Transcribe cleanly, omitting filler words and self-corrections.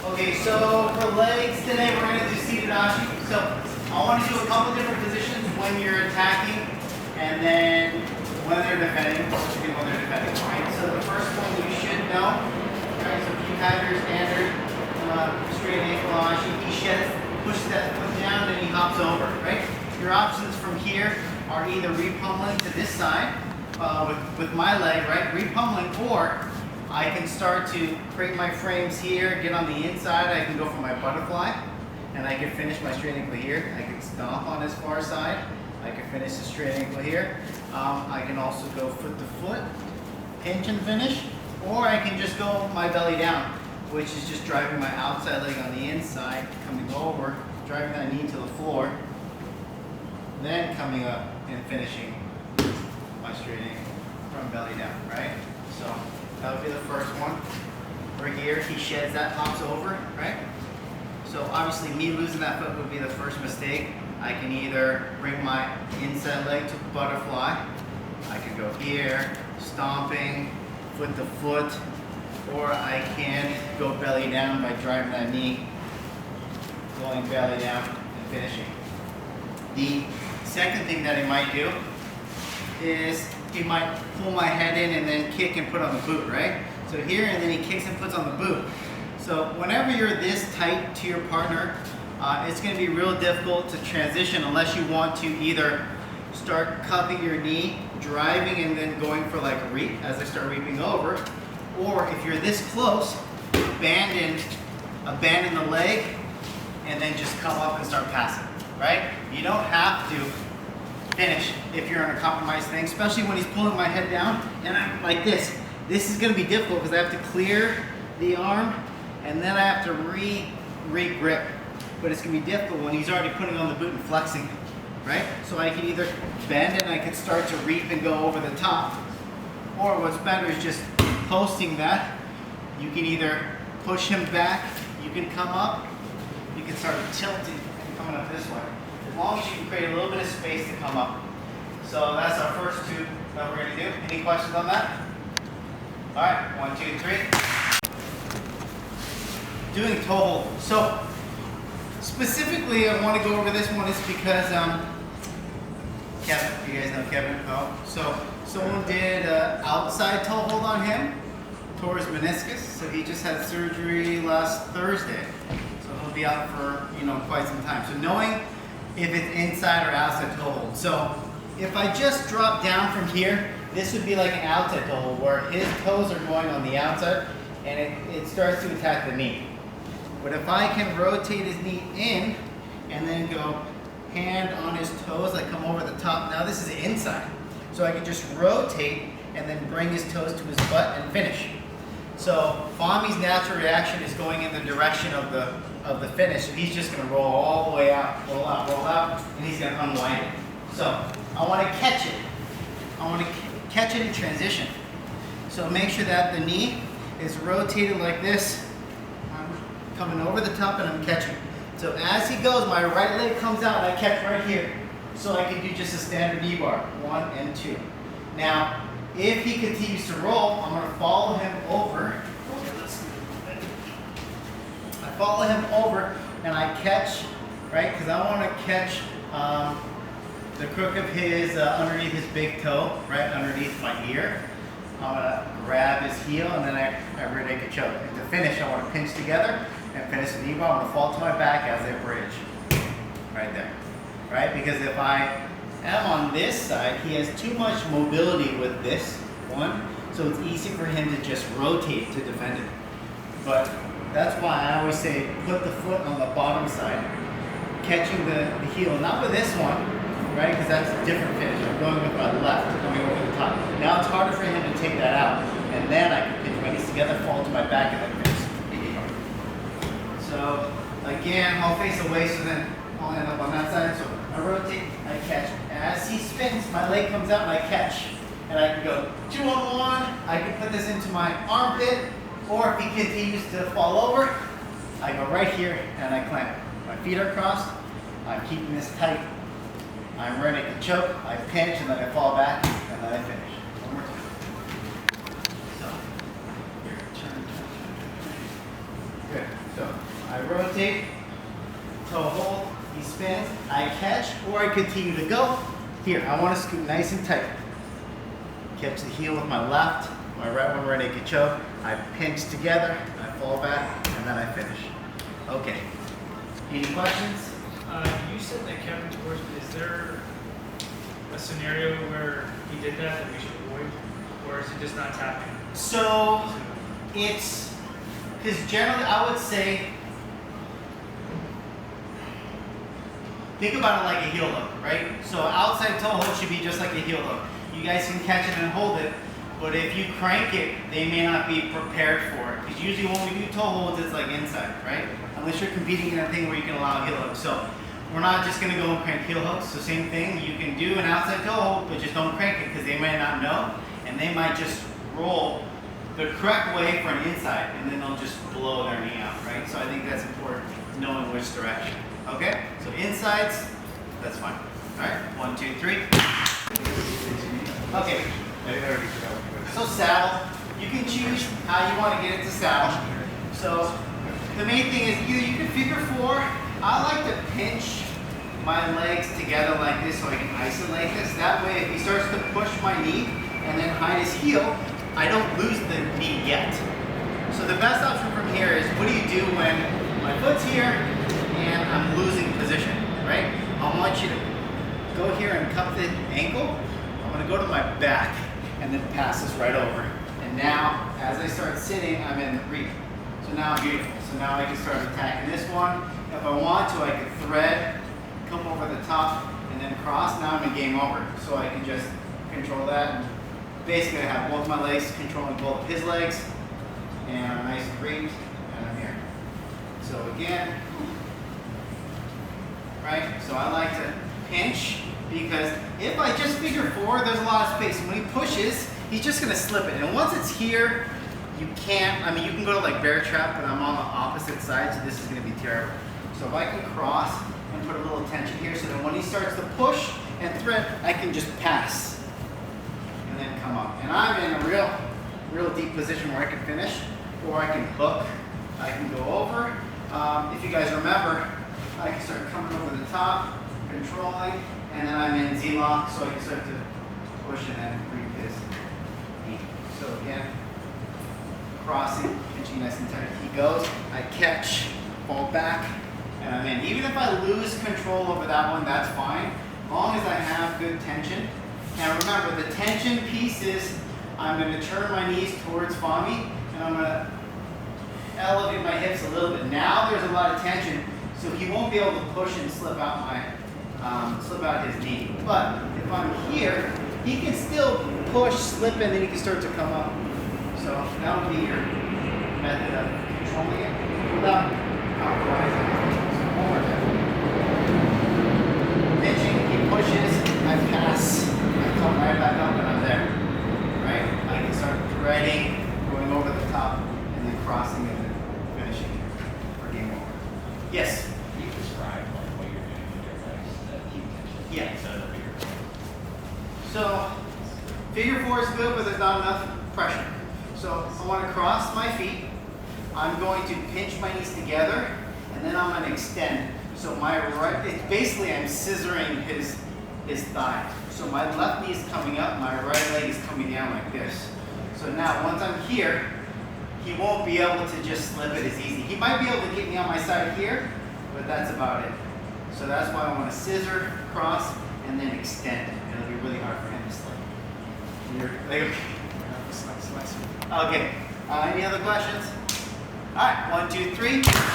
Okay, so for legs today, we're going to do seated ashi. So I want to do a couple different positions when you're attacking and then when they're defending, right? So the first one you should know, right? So if you have your standard straight ankle ashi, he sheds, pushes that foot down, then he hops over, right? Your options from here are either repummeling to this side with my leg, right? Repummeling, or I can start to create my frames here, get on the inside. I can go for my butterfly, and I can finish my straight ankle here. I can stomp on this far side. I can finish the straight ankle here. I can also go foot to foot, pinch and finish, or I can just go my belly down, which is just driving my outside leg on the inside, coming over, driving that knee to the floor, then coming up and finishing my straight ankle from belly down, right? So that would be the first one. Right here, he sheds that, hops over, right? So obviously me losing that foot would be the first mistake. I can either bring my inside leg to butterfly, I could go here, stomping, foot to foot, or I can go belly down by driving that knee, going belly down and finishing. The second thing that he might do is he might pull my head in and then kick and put on the boot, right? So here, and then he kicks and puts on the boot. So whenever you're this tight to your partner, it's going to be real difficult to transition unless you want to either start cupping your knee, driving, and then going for like a reap as I start reaping over, or if you're this close, abandon the leg and then just come up and start passing, right? You don't have to finish if you're in a compromised thing, especially when he's pulling my head down and I'm like this. This is going to be difficult because I have to clear the arm and then I have to re-grip. But it's going to be difficult when he's already putting on the boot and flexing, right? So I can either bend and I can start to reap and go over the top, or what's better is just posting that. You can either push him back, you can come up, you can start tilting and coming up this way. As long as you can create a little bit of space to come up. So that's our first two that we're going to do. Any questions on that? All right, 1, 2, 3. Doing toe hold. So specifically, I want to go over this one is because Kevin, you guys know Kevin? Oh, so someone did outside toe hold on him, tore his meniscus. So he just had surgery last Thursday. So he'll be out for quite some time. So knowing if it's inside or outside toe hold. So if I just drop down from here, this would be like an outside toe hold where his toes are going on the outside and it starts to attack the knee. But if I can rotate his knee in and then go hand on his toes, like come over the top, now this is inside. So I can just rotate and then bring his toes to his butt and finish. So Fami's natural reaction is going in the direction of the finish. So he's just going to roll all the way out, roll out, and he's going to unwind it. So I want to catch it. I want to catch it in transition. So make sure that the knee is rotated like this. I'm coming over the top and I'm catching. So as he goes, my right leg comes out and I catch right here. So I can do just a standard knee bar, 1 and 2. Now, if he continues to roll, I'm going to follow him over. I follow him over and I catch, right? Because I want to catch the crook of his, underneath his big toe, right underneath my ear. I'm going to grab his heel and then I rear naked choke. And to finish, I want to pinch together and finish the knee bar. I'm going to fall to my back as I bridge. Right there. Right? Because if I am on this side, he has too much mobility with this one. So it's easy for him to just rotate to defend it. But that's why I always say put the foot on the bottom side, catching the heel. Not with this one, right? Because that's a different finish. I'm going with my left, coming over the top. Now it's harder for him to take that out. And then I can pinch my knees together, fall to my back, and then finish. So again, I'll face away, so then I'll end up on that side. So I rotate, I catch. As he spins, my leg comes out and I catch. And I can go 2 on 1. I can put this into my armpit. Or if he continues to fall over, I go right here and I clamp. My feet are crossed. I'm keeping this tight. I'm ready to choke. I pinch and then I fall back and then I finish. One more time. So, here, turn. Good. So. I rotate, toe hold, he spins, I catch, or I continue to go. Here, I want to scoop nice and tight. Catch the heel with my left, my right one rear naked choke. I pinch together, I fall back, and then I finish. Okay. Any questions? You said that Kevin Torres, is there a scenario where he did that we should avoid? Or is it just not tapping? So, it's, because generally I would say, think about it like a heel hook, right? So outside toe hold should be just like a heel hook. You guys can catch it and hold it, but if you crank it, they may not be prepared for it. Because usually when we do toe holds, it's like inside, right? Unless you're competing in a thing where you can allow heel hooks. So we're not just gonna go and crank heel hooks. So same thing, you can do an outside toe hold, but just don't crank it because they may not know, and they might just roll the correct way for an inside, and then they'll just blow their knee out, right? So I think that's important, knowing which direction. Okay, so insides, that's fine. All right, 1, 2, 3. Okay, so saddle, you can choose how you want to get it to saddle. So the main thing is either you can figure 4. I like to pinch my legs together like this so I can isolate this. That way if he starts to push my knee and then hide his heel, I don't lose the knee yet. So the best option from here is, what do you do when my foot's here and I'm losing position, right? I want you to go here and cup the ankle. I'm gonna go to my back and then pass this right over. And now, as I start sitting, I'm in the reach. So now, beautiful. So now I can start attacking this one. If I want to, I can thread, come over the top, and then cross. Now I'm in game over. So I can just control that. And basically, I have both my legs controlling both of his legs. And I'm nice and reach, and I'm here. So again, right? So I like to pinch, because if I just figure 4, there's a lot of space. And when he pushes, he's just gonna slip it. And once it's here, you can't, I mean, you can go to like bear trap, but I'm on the opposite side, so this is gonna be terrible. So if I can cross and put a little tension here, so that when he starts to push and thread, I can just pass and then come up. And I'm in a real deep position where I can finish, or I can hook, I can go over. If you guys remember, I can start coming over the top, controlling, and then I'm in Z-lock, so I can start to push and then bring his knee. So again, crossing, pinching nice and tight. He goes, I catch, fall back, and I'm in. Even if I lose control over that one, that's fine, as long as I have good tension. Now remember, the tension piece is, I'm going to turn my knees towards Fami, and I'm going to elevate my hips a little bit. Now there's a lot of tension, so he won't be able to push and slip out his knee. But if I'm here, he can still push, slip, and then he can start to come up. So that would be your method of controlling it without compromising. So one more time. Pinching, he pushes, I pass, I come right back up, and I'm there. Right? I can start threading, going over the top, and then crossing and then finishing for game over. Yes? Can you describe like what you're doing with your legs that he mentioned? Yeah. Instead of figure 4? So, figure 4 is good, but there's not enough pressure. So, I want to cross my feet. I'm going to pinch my knees together, and then I'm going to extend. So my right, it's basically I'm scissoring his thigh. So my left knee is coming up, my right leg is coming down like this. So now, once I'm here, he won't be able to just slip it as easy. He might be able to get me on my side here, but that's about it. So that's why I want to scissor, cross, and then extend. It'll be really hard for him to slip. Okay. Any other questions? All right, 1, 2, 3.